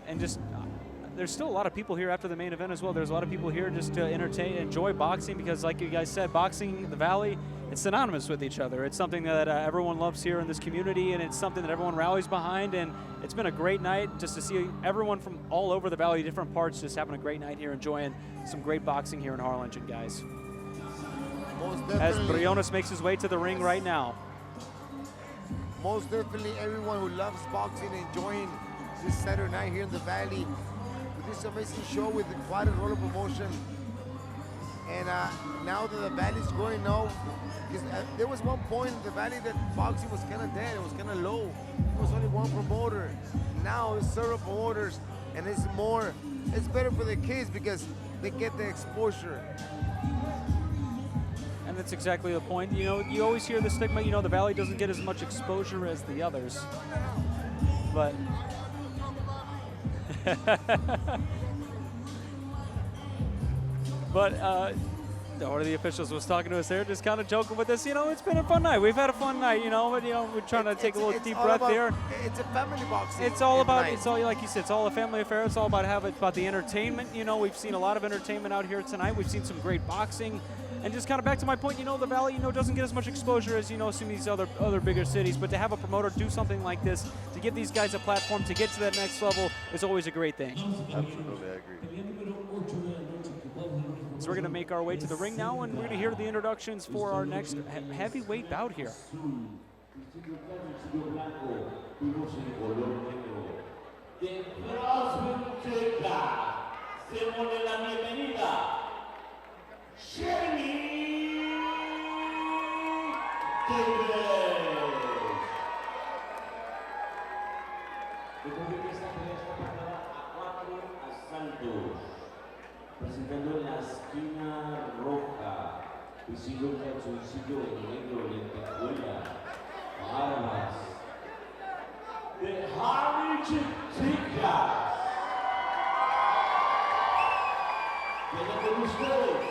and just there's still a lot of people here after the main event as well. There's a lot of people here just to enjoy boxing, because like you guys said, boxing, the Valley, it's synonymous with each other. It's something that everyone loves here in this community, and it's something that everyone rallies behind, and it's been a great night just to see everyone from all over the Valley, different parts, just having a great night here, enjoying some great boxing here in Harlingen, guys. As Briones makes his way to the ring right now. Most definitely everyone who loves boxing enjoying this Saturday night here in the Valley with this amazing show with the JuarezRolos promotion. And now that the Valley's growing now, because there was one point in the Valley that boxing was kind of dead, it was kind of low. There was only one promoter. Now there's several promoters, and it's better for the kids because they get the exposure. And that's exactly the point. You know, you always hear the stigma, you know, the Valley doesn't get as much exposure as the others. But one of the officials was talking to us there, just kind of joking with us. You know, it's been a fun night. We've had a fun night, you know, but, you know, we're trying to take a little deep breath here. It's a family boxing. It's all about, it's all, like you said, it's all a family affair. It's all about the entertainment. You know, we've seen a lot of entertainment out here tonight. We've seen some great boxing. And just kind of back to my point, you know, the Valley, you know, doesn't get as much exposure as, you know, some of these other bigger cities. But to have a promoter do something like this, to give these guys a platform to get to that next level, is always a great thing. Absolutely, I agree. So we're going to make our way to the ring now, and we're going to hear the introductions for our next heavyweight bout here. Presentando en la esquina roja, visible el calzoncillo negro, lentejuela, barbas, de Harlingen, Texas. Vienen con ustedes,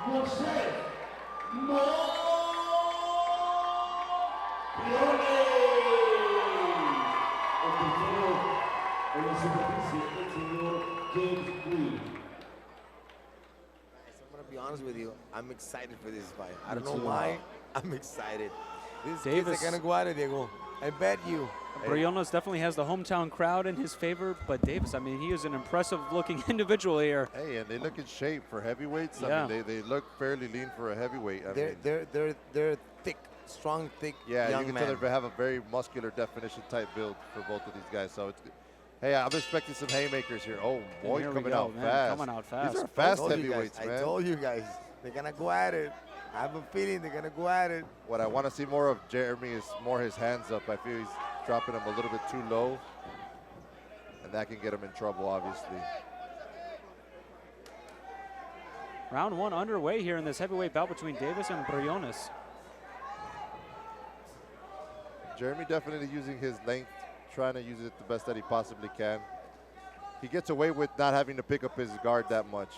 Moises BRIONES. El tercero en la superficie, el señor James. I'm gonna be honest with you, I'm excited for this fight. I don't know why, I'm excited. These kids are gonna go at it, Diego. I bet you. Briones definitely has the hometown crowd in his favor, but Davis, I mean, he is an impressive-looking individual here. Hey, and they look in shape for heavyweights. I mean, they look fairly lean for a heavyweight. They're thick, strong, thick. Yeah, young you can men. tell they have a very muscular definition type build for both of these guys. So it's. Hey, I'm expecting some haymakers here. Oh, boy, coming out fast. Coming out fast. These are fast heavyweights, man. I told you guys, they're going to go at it. I have a feeling they're going to go at it. What I want to see more of Jeremy is more his hands up. I feel he's dropping them a little bit too low, and that can get him in trouble, obviously. Round one underway here in this heavyweight bout between Davis and Briones. Jeremy definitely using his length, trying to use it the best that he possibly can. He gets away with not having to pick up his guard that much.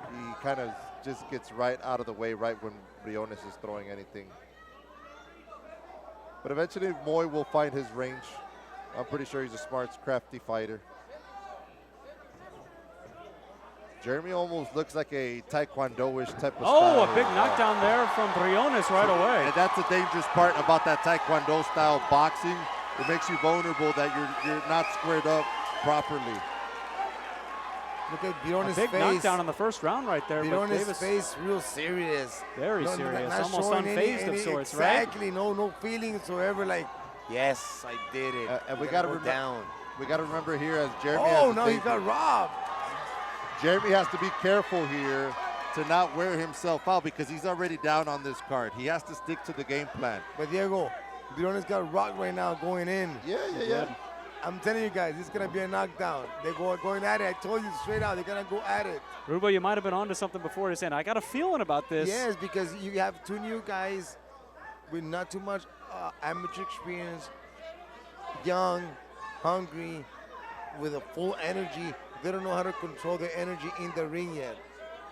He kind of just gets right out of the way right when Briones is throwing anything. But eventually Moy will find his range. I'm pretty sure he's a smart, crafty fighter. Jeremy almost looks like a taekwondo-ish type of style. Oh, a big knockdown there from Briones right away. And that's the dangerous part about that taekwondo style boxing. It makes you vulnerable that you're not squared up properly. Look at Briones' face. Big knockdown in the first round right there. Briones' face real serious. Very serious, almost unfazed of sorts, exactly, right? Exactly, no feeling whatsoever. Like, yes, I did it. And we got to remember here as Jeremy. Oh no, he got robbed. Jeremy has to be careful here to not wear himself out because he's already down on this card. He has to stick to the game plan. But Diego, Briones got rocked right now going in. Yeah. I'm telling you guys, this is going to be a knockdown. They're going at it. I told you straight out, they're going to go at it. Rubo, you might have been onto something before to saying, I got a feeling about this. Yes, because you have two new guys with not too much amateur experience, young, hungry, with a full energy. They don't know how to control their energy in the ring yet.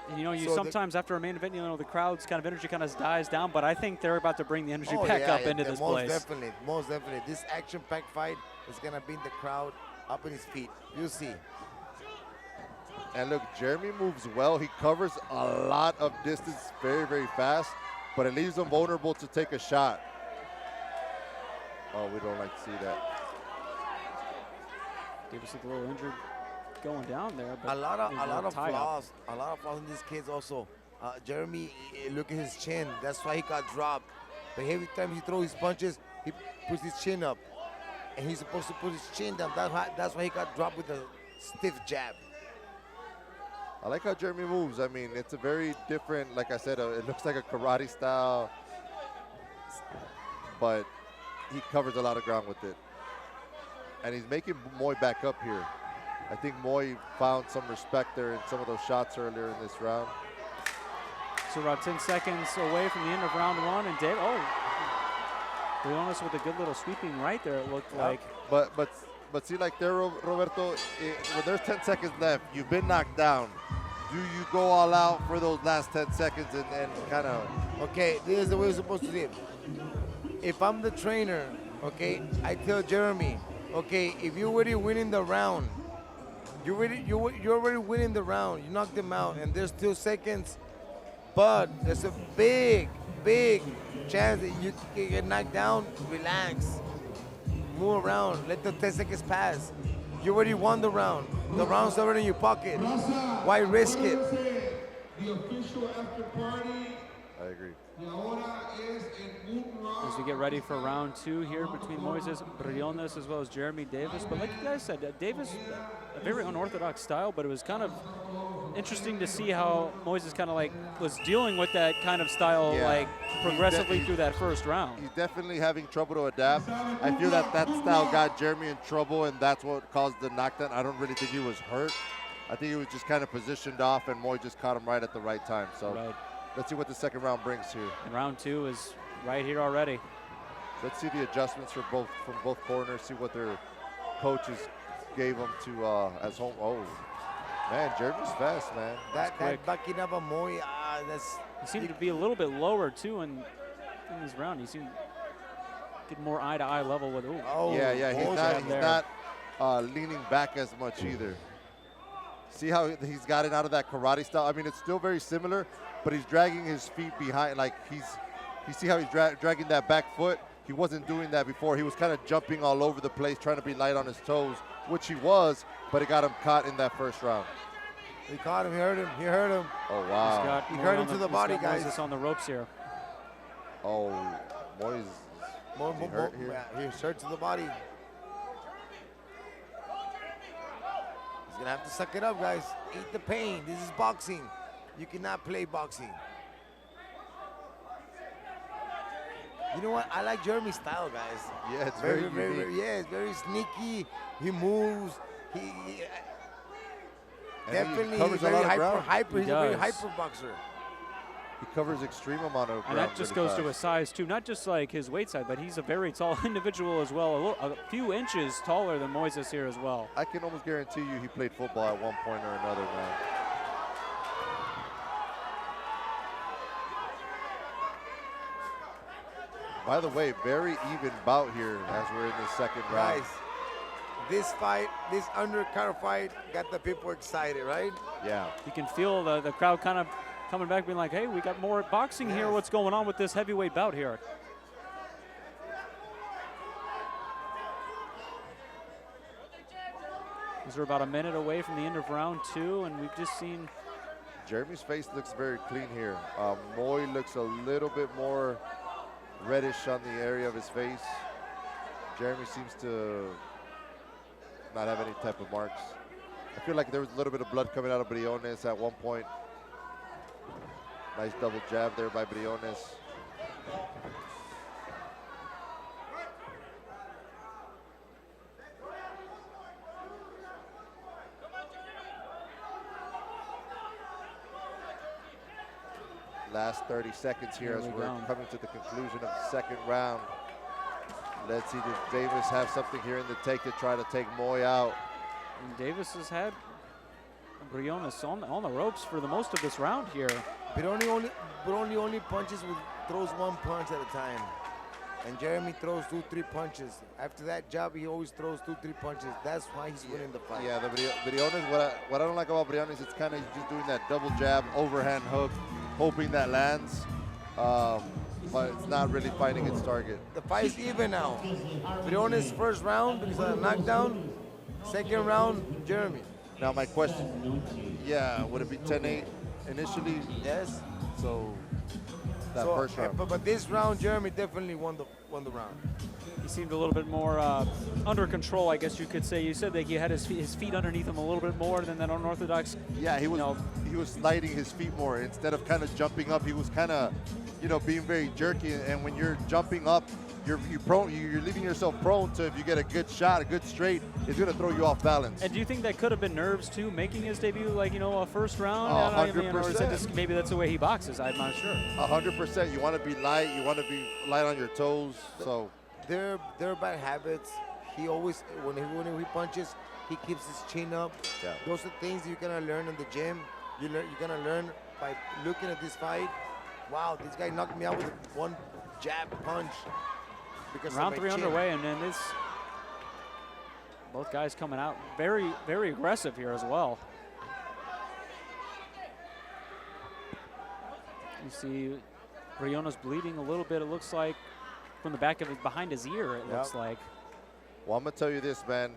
And you know, sometimes after a main event, you know, the crowd's kind of energy kind of dies down, but I think they're about to bring the energy back up into this place. Most definitely. This action-packed fight is going to bring the crowd up in his feet. You'll see. And look, Jeremy moves well. He covers a lot of distance very, very fast, but it leaves him vulnerable to take a shot. Oh, we don't like to see that. Davis looked a little injured going down there. But A lot of tie-up. flaws in these kids also. Jeremy, look at his chin. That's why he got dropped. But every time he throws his punches, he puts his chin up. And he's supposed to put his chin down. That's why he got dropped with a stiff jab. I like how Jeremy moves. I mean, it's a very different, like I said, it looks like a karate style, but he covers a lot of ground with it. And he's making Moi back up here. I think Moi found some respect there in some of those shots earlier in this round. So about 10 seconds away from the end of round one, and Briones with a good little sweeping right there, it looked like. But see, like there, Roberto, when there's 10 seconds left, you've been knocked down. Do you go all out for those last 10 seconds and kind of? Okay, this is the way we're supposed to do it. If I'm the trainer, okay, I tell Jeremy, okay, if you're already winning the round, you're already winning the round. You knocked them out, and there's still seconds, but there's a big chance that you can get knocked down. Relax, move around, let the 10 seconds pass. You already won the round. The round's already in your pocket. Why risk it? The official after party. I agree. As we get ready for round two here between Moises Briones as well as Jeremy Davis. But like you guys said, Davis, a very unorthodox style, but it was kind of interesting to see how Moises kind of like was dealing with that kind of style, like progressively through that first round. He's definitely having trouble to adapt. I feel that style got Jeremy in trouble, and that's what caused the knockdown. I don't really think he was hurt. I think he was just kind of positioned off, and Moi just caught him right at the right time. So let's see what the second round brings here. And round two is right here already. Let's see the adjustments from both corners. See what their coaches gave them to as home. Oh, man, Jeremy's fast, man. That backing up on Moi, he seemed to be a little bit lower too in this round. He seemed to get more eye-to-eye level with. Yeah, he's not leaning back as much either. See how he's gotten out of that karate style? I mean, it's still very similar, but he's dragging his feet behind. Like you see how he's dragging that back foot? He wasn't doing that before. He was kind of jumping all over the place, trying to be light on his toes, which he was, but it got him caught in that first round. He caught him, he hurt him. Oh, wow. He hurt him to the body, guys. He's on the ropes here. Oh, Moises hurt here? Yeah, he's hurt to the body. He's going to have to suck it up, guys. Eat the pain. This is boxing. You cannot play boxing. You know what? I like Jeremy's style, guys. Yeah, it's very unique. It's very sneaky. He moves. Definitely, he's very hyper. He's a very hyper boxer. He covers extreme amount of ground. And that just goes to his size too, not just like his weight side, but he's a very tall individual as well, a few inches taller than Moises here as well. I can almost guarantee you he played football at one point or another, man. By the way, very even bout here as we're in the second round. Guys, this fight, this undercard fight, got the people excited, right? Yeah. You can feel the crowd kind of coming back, being like, hey, we got more boxing here. What's going on with this heavyweight bout here? We're about a minute away from the end of round two, and we've just seen... Jeremy's face looks very clean here. Moi looks a little bit more reddish on the area of his face. Jeremy seems to not have any type of marks. I feel like there was a little bit of blood coming out of Briones at one point. Nice double jab there by Briones. Last 30 seconds here as we're coming to the conclusion of the second round. Let's see, does Davis have something here in the take to try to take Moi out? And Davis has had Briones on the ropes for the most of this round here. But only punches throws one punch at a time. And Jeremy throws 2-3 punches. After that jab, he always throws 2-3 punches. That's why he's winning the fight. Yeah, the Briones, what I don't like about Briones, it's kind of just doing that double jab, overhand hook, hoping that lands. But it's not really finding its target. The fight's even now. Briones' first round because of a knockdown. Second round, Jeremy. Now my question, yeah, would it be 10-8 initially? Yes. So that So, first round. But this round, Jeremy definitely won the round. He seemed a little bit more under control, I guess you could say. You said that he had his feet underneath him a little bit more than that unorthodox. Yeah, he was you know, he was sliding his feet more instead of kind of jumping up. He was kind of, being very jerky. And when you're jumping up, you're leaving yourself prone to, if you get a good shot, a good straight, it's gonna throw you off balance. And do you think that could have been nerves too, making his debut, like, a first round? Oh, I mean, or is it 100%. just maybe that's the way he boxes? I'm not sure. 100%. You want to be light. You want to be light on your toes. So They're bad habits. He always, when he punches, he keeps his chin up. Yeah. Those are things you're gonna learn in the gym. You're gonna learn by looking at this fight. Wow, this guy knocked me out with one jab punch. Because Round of 3 my chin. underway, and then both guys coming out very, very aggressive here as well. You see Briones bleeding a little bit, it looks like, from the back of behind his ear, it looks like. Well, I'm gonna tell you this, man.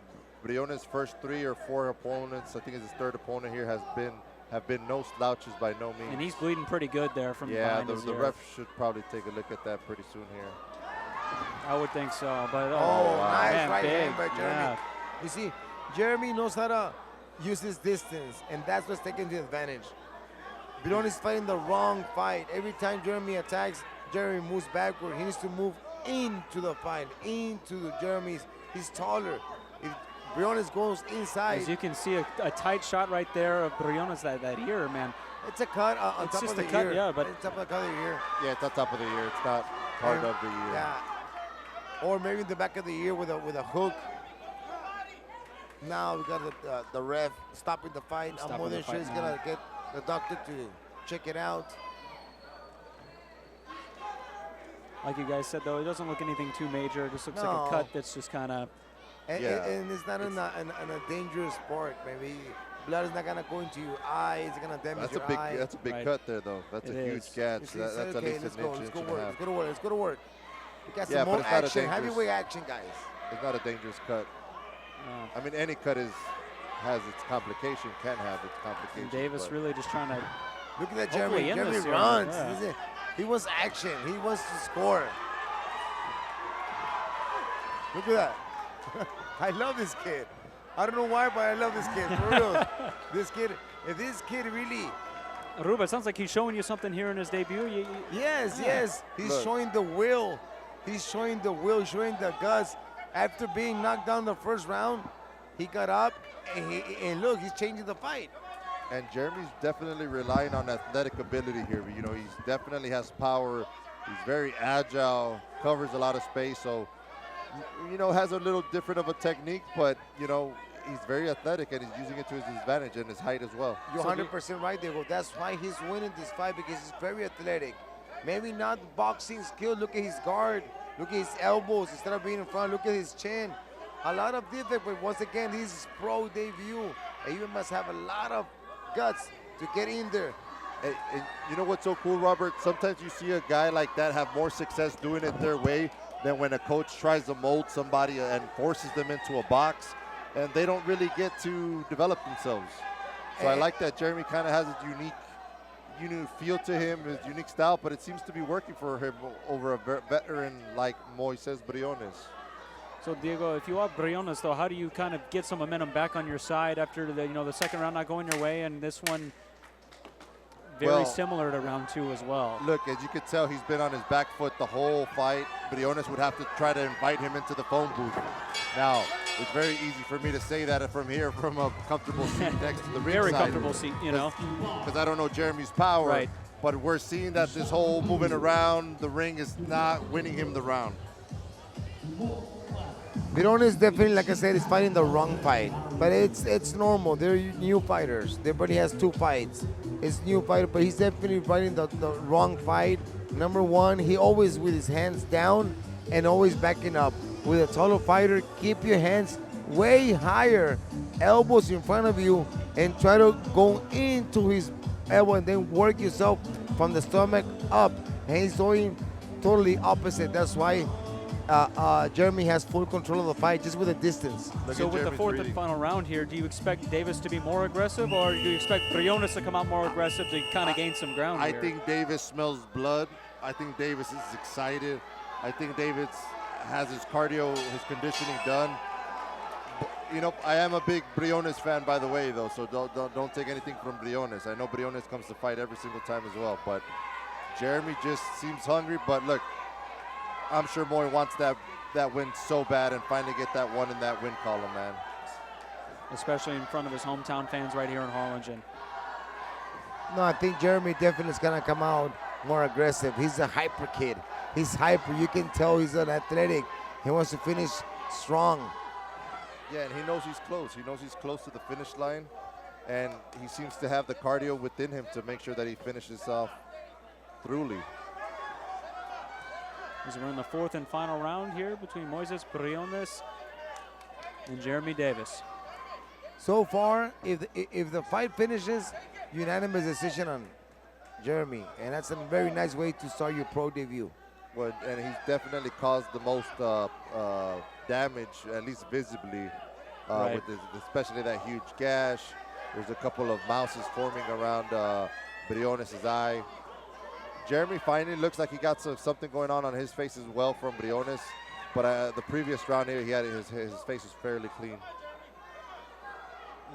Briones' first 3 or 4 opponents, I think it's his third opponent here, have been no slouches by no means. And he's bleeding pretty good there from behind his the ear. ref should probably take a look at that pretty soon here. I would think so, but Oh, nice man, right big. hand by Jeremy. Yeah. You see, Jeremy knows how to use his distance, and that's what's taking the advantage. Briones is fighting the wrong fight. Every time Jeremy attacks, Jeremy moves backward. He needs to move into the fight, into Jeremy's. He's taller. If Briones goes inside, As you can see, a tight shot right there of Briones, that ear, man. it's a cut on It's top just of the a cut, ear. yeah, but- it's top of the cut of the ear. Yeah, it's on top of the ear. It's not part of the ear. Yeah. Or maybe in the back of the ear with a hook. Now we got the ref stopping the fight. I'm Stopping more the than sure fight he's now. gonna get the doctor to check it out. Like you guys said, though, it doesn't look anything too major. It just looks like No. a cut that's just kind of. And, Yeah. and it's not in a dangerous sport. Maybe blood is not gonna go into your eye. It's gonna damage That's your a big eye. that's a big Right. cut there, though. That's It a huge is. catch. You see, That's at okay, least let's an go. inch, Let's inch go and a work. half. Let's go to work. Let's go to work. We got Yeah, some but more it's not a action. dangerous- Heavyweight action, guys. It's not a dangerous cut. I mean, any cut has its complication, can have its complications. And Davis but really just trying to. Look at that, Hopefully Jeremy. in Jeremy this here, runs. yeah. This is- He wants action. He wants to score. Look at that. I love this kid. I don't know why, but I love this kid. For real. This kid, if this kid really, Ruba, it sounds like he's showing you something here in his debut. yes. He's Look. showing the will. He's showing the will, showing the guts. After being knocked down the first round, he got up and look, he's changing the fight. And Jeremy's definitely relying on athletic ability here. He definitely has power. He's very agile, covers a lot of space. So, has a little different of a technique, but, he's very athletic and he's using it to his advantage and his height as well. You're 100% right, Diego. That's why he's winning this fight, because he's very athletic. Maybe not boxing skill. Look at his guard. Look at his elbows. Instead of being in front, look at his chin. A lot of defect, but once again, he's his pro debut. And you must have a lot of guts to get in there. And you know what's so cool, Robert? Sometimes you see a guy like that have more success doing it their way than when a coach tries to mold somebody and forces them into a box, and they don't really get to develop themselves. So I like that Jeremy kind of has a unique feel to him, his unique style, but it seems to be working for him over a veteran like Moises Briones. So Diego, if you are Briones, though, how do you kind of get some momentum back on your side after the second round not going your way, and this one very similar to round 2 as well? Look, as you could tell, he's been on his back foot the whole fight. Briones would have to try to invite him into the phone booth. Now, it's very easy for me to say that from here, from a comfortable seat next to the ringside. Very comfortable seat, Because I don't know Jeremy's power. Right. But we're seeing that this whole moving around the ring is not winning him the round. Briones definitely, like I said, is fighting the wrong fight. But it's normal. They're new fighters. Everybody has 2 fights. It's new fighter, but he's definitely fighting the wrong fight. Number one, he always with his hands down. and always backing up. With a taller fighter, keep your hands way higher, elbows in front of you, and try to go into his elbow and then work yourself from the stomach up. And he's doing totally opposite. That's why Jeremy has full control of the fight just with the distance. So with the fourth and final round here, do you expect Davis to be more aggressive, or do you expect Briones to come out more aggressive to kind of gain some ground I here? think Davis smells blood. I think Davis is excited. I think Davis has his cardio, his conditioning done. You know, I am a big Briones fan, by the way, though, so don't take anything from Briones. I know Briones comes to fight every single time as well, but Jeremy just seems hungry. But look, I'm sure Moy wants that win so bad and finally get that one in that win column, man. Especially in front of his hometown fans right here in Harlingen. No, I think Jeremy definitely is going to come out more aggressive. He's a hyper kid. He's hyper. You can tell he's an athletic. He wants to finish strong. Yeah, and he knows he's close. He knows he's close to the finish line, and he seems to have the cardio within him to make sure that he finishes off thoroughly. As we're in the fourth and final round here between Moises Briones and Jeremy Davis. So far, if the fight finishes, unanimous decision on Jeremy, and that's a very nice way to start your pro debut. Well, and he's definitely caused the most damage, at least visibly, Right. with especially that huge gash. There's a couple of mouses forming around Briones' eye. Jeremy finally looks like he got something going on his face as well from Briones, but the previous round here, he had his face was fairly clean.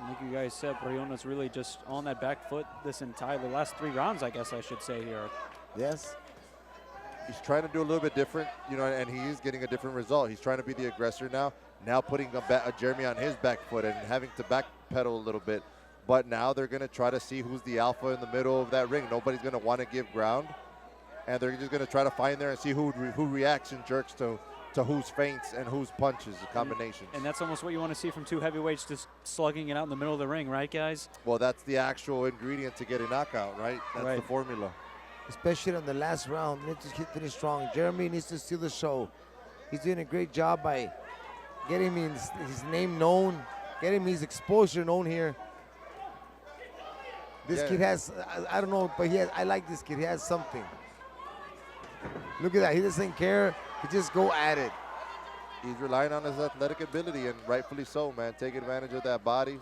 Like you guys said, Briones really just on that back foot the last 3 rounds, I guess I should say here. Yes. He's trying to do a little bit different, you know, and he is getting a different result. He's trying to be the aggressor now putting a Jeremy on his back foot and having to backpedal a little bit. But now they're going to try to see who's the alpha in the middle of that ring. Nobody's going to want to give ground, and they're just going to try to find there and see who reacts and jerks to whose feints and whose punches, the combinations. And that's almost what you want to see from 2 heavyweights just slugging it out in the middle of the ring, right, guys? Well, that's the actual ingredient to get a knockout, right? That's Right. the formula. Especially on the last round, needs to finish strong. Jeremy needs to steal the show. He's doing a great job by getting his name known, getting his exposure known here. This kid has, I don't know, but I like this kid. He has something. Look at that. He doesn't care. He just go at it. He's relying on his athletic ability, and rightfully so, man. Take advantage of that body.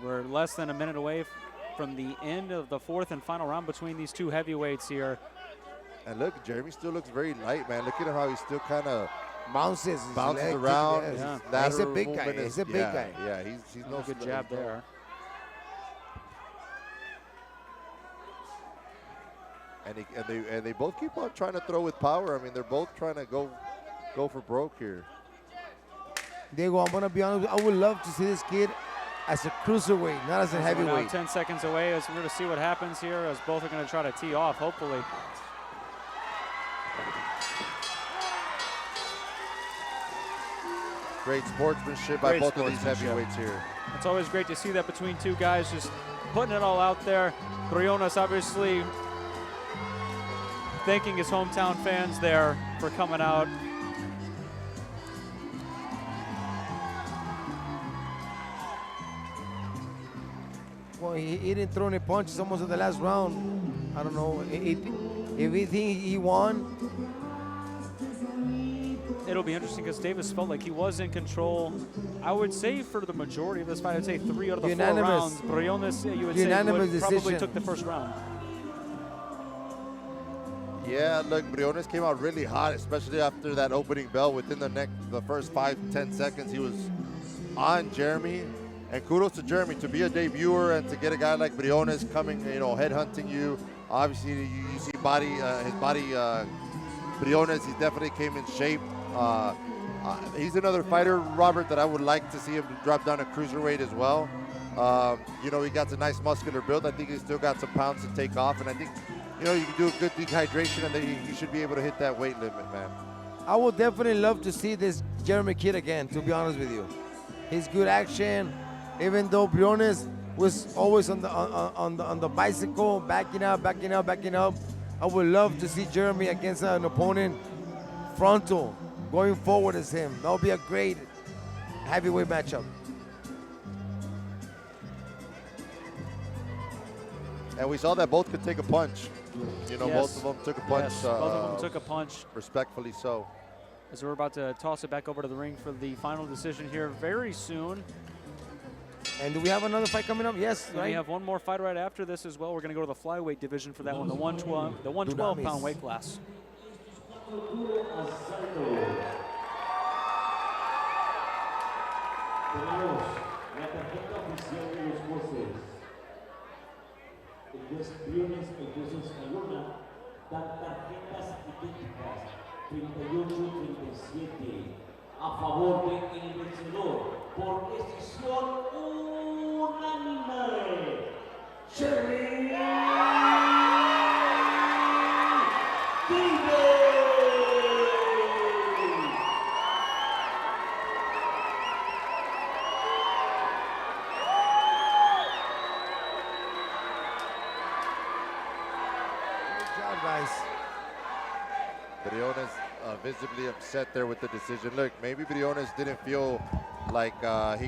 We're less than a minute away from the end of the fourth and final round between these 2 heavyweights here. And look, Jeremy still looks very light, man. Look at him how he's still kind of bounces around. Yes. His He's a lateral big guy. movement He's a big guy. Yeah, he's no Good jab there. And they both keep on trying to throw with power. I mean, they're both trying to go for broke here. Diego, I'm gonna be honest. I would love to see this kid as a cruiserweight, not as a We're now heavyweight. 10 seconds away as we're going to see what happens here, as both are going to try to tee off, hopefully. Great sportsmanship by both of these heavyweights here. It's always great to see that between 2 guys just putting it all out there. Briones obviously thanking his hometown fans there for coming out. Well, he didn't throw any punches almost in the last round. I don't know. If he think he won, It'll be interesting because Davis felt like he was in control. I would say for the majority of this fight, I'd say 3 out of the 4 rounds. Briones, you would say, probably took the first round. Yeah, look, Briones came out really hot, especially after that opening bell. Within the first 5-10 seconds, he was on Jeremy. And kudos to Jeremy to be a debuter and to get a guy like Briones coming, headhunting you. Obviously, you see his body. Briones, he definitely came in shape. He's another fighter, Robert, that I would like to see him drop down a cruiserweight as well. He got a nice muscular build. I think he's still got some pounds to take off, and I think, you can do a good dehydration, and then you should be able to hit that weight limit, man. I would definitely love to see this Jeremy kid again, to be honest with you. He's good action, even though Briones was always on the bicycle, backing up. I would love to see Jeremy against an opponent frontal, going forward as him. That would be a great heavyweight matchup. And we saw that both could take a punch. You know, Yes. both of them took a punch. Yes, both of them took a punch. Respectfully so. As we're about to toss it back over to the ring for the final decision here very soon. And do we have another fight coming up? Yes, And right? we have one more fight right after this as well. We're going to go to the flyweight division for that one, the 112 pound weight class. Tenemos la tarjeta oficial de los jueces. El juez Briones, el juez Escalona, dan tarjetas idénticas, 38-37, a favor del vencedor por decisión unánime. Jeremy Guys. Briones visibly upset there with the decision. Look, maybe Briones didn't feel like he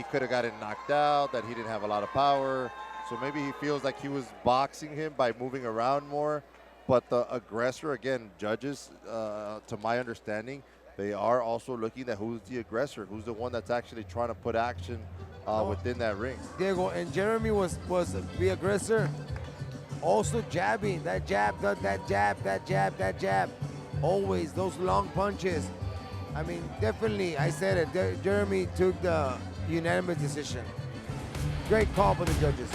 could have gotten knocked out, that he didn't have a lot of power. So maybe he feels like he was boxing him by moving around more. But the aggressor, again, judges, to my understanding, they are also looking at who's the aggressor, who's the one that's actually trying to put action within that ring. Diego, and Jeremy was the aggressor. Also jabbing, that jab, that jab. Always those long punches. I mean, definitely, I said it, Jeremy took the unanimous decision. Great call for the judges.